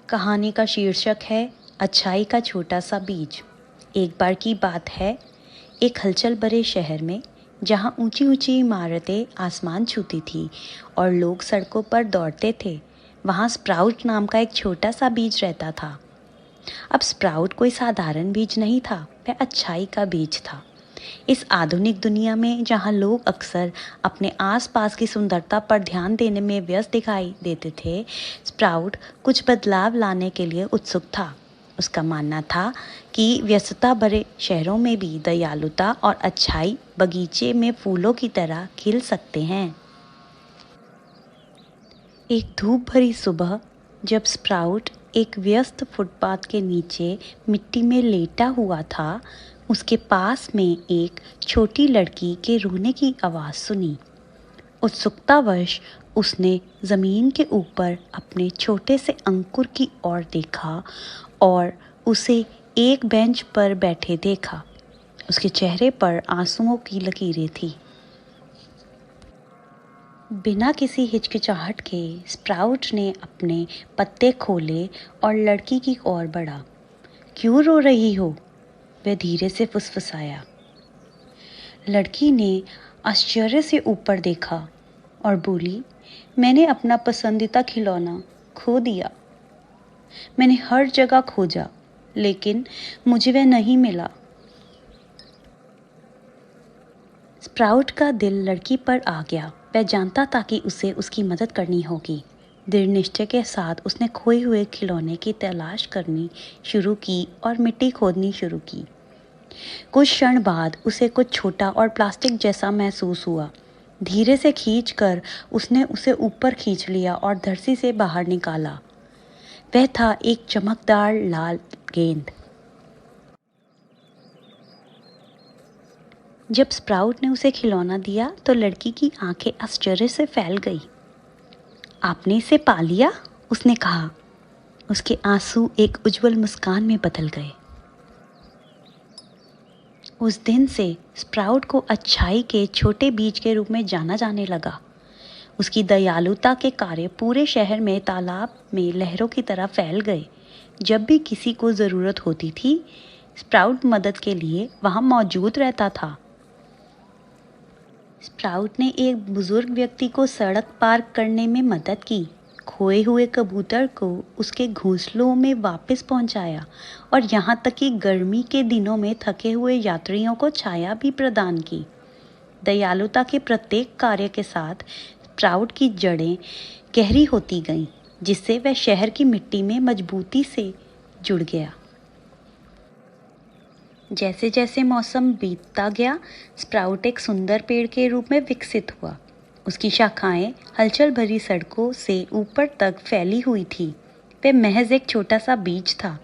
कहानी का शीर्षक है अच्छाई का छोटा सा बीज। एक बार की बात है, एक हलचल भरे शहर में जहाँ ऊंची ऊंची इमारतें आसमान छूती थी और लोग सड़कों पर दौड़ते थे, वहाँ स्प्राउट नाम का एक छोटा सा बीज रहता था। अब स्प्राउट कोई साधारण बीज नहीं था, वह अच्छाई का बीज था। इस आधुनिक दुनिया में जहाँ लोग अक्सर अपने आसपास की सुंदरता पर ध्यान देने में व्यस्त दिखाई देते थे, स्प्राउट कुछ बदलाव लाने के लिए उत्सुक था। उसका मानना था कि व्यस्तता भरे शहरों में भी दयालुता और अच्छाई बगीचे में फूलों की तरह खिल सकते हैं। एक धूप भरी सुबह जब स्प्राउट एक व्यस्त फुटपाथ के नीचे मिट्टी में लेटा हुआ था, उसके पास में एक छोटी लड़की के रोने की आवाज़ सुनी। उत्सुकतावश उसने ज़मीन के ऊपर अपने छोटे से अंकुर की ओर देखा और उसे एक बेंच पर बैठे देखा। उसके चेहरे पर आंसुओं की लकीरें थी। बिना किसी हिचकिचाहट के स्प्राउट ने अपने पत्ते खोले और लड़की की ओर बढ़ा। क्यों रो रही हो? वह धीरे से फुसफुसाया। लड़की ने आश्चर्य से ऊपर देखा और बोली, मैंने अपना पसंदीदा खिलौना खो दिया। मैंने हर जगह खोजा, लेकिन मुझे वह नहीं मिला। स्प्राउट का दिल लड़की पर आ गया। वह जानता था कि उसे उसकी मदद करनी होगी। दृढ़ निश्चय के साथ उसने खोए हुए खिलौने की तलाश करनी शुरू की और मिट्टी खोदनी शुरू की। कुछ क्षण बाद उसे कुछ छोटा और प्लास्टिक जैसा महसूस हुआ। धीरे से खींचकर उसने उसे ऊपर खींच लिया और धरती से बाहर निकाला। वह था एक चमकदार लाल गेंद। जब स्प्राउट ने उसे खिलौना दिया तो लड़की की आंखें आश्चर्य से फैल गई। आपने इसे पा लिया? उसने कहा। उसके आंसू एक उज्जवल मुस्कान में बदल गए। उस दिन से स्प्राउट को अच्छाई के छोटे बीज के रूप में जाना जाने लगा। उसकी दयालुता के कार्य पूरे शहर में तालाब में लहरों की तरह फैल गए। जब भी किसी को ज़रूरत होती थी, स्प्राउट मदद के लिए वहाँ मौजूद रहता था। स्प्राउट ने एक बुजुर्ग व्यक्ति को सड़क पार करने में मदद की, खोए हुए कबूतर को उसके घोंसलों में वापस पहुंचाया और यहाँ तक कि गर्मी के दिनों में थके हुए यात्रियों को छाया भी प्रदान की। दयालुता के प्रत्येक कार्य के साथ स्प्राउट की जड़ें गहरी होती गईं, जिससे वह शहर की मिट्टी में मजबूती से जुड़ गया। जैसे जैसे मौसम बीतता गया, स्प्राउट एक सुंदर पेड़ के रूप में विकसित हुआ। उसकी शाखाएं हलचल भरी सड़कों से ऊपर तक फैली हुई थी। वह महज एक छोटा सा बीज था।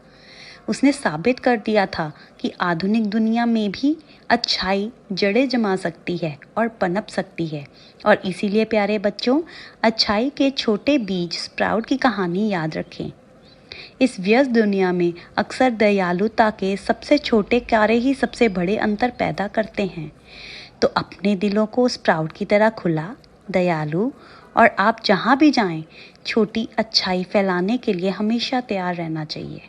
उसने साबित कर दिया था कि आधुनिक दुनिया में भी अच्छाई जड़ें जमा सकती है और पनप सकती है। और इसीलिए प्यारे बच्चों, अच्छाई के छोटे बीज स्प्राउट की कहानी याद रखें। इस व्यस्त दुनिया में अक्सर दयालुता के सबसे छोटे कार्य ही सबसे बड़े अंतर पैदा करते हैं। तो अपने दिलों को स्प्राउट की तरह खुला, दयालु और आप जहाँ भी जाएं, छोटी अच्छाई फैलाने के लिए हमेशा तैयार रहना चाहिए।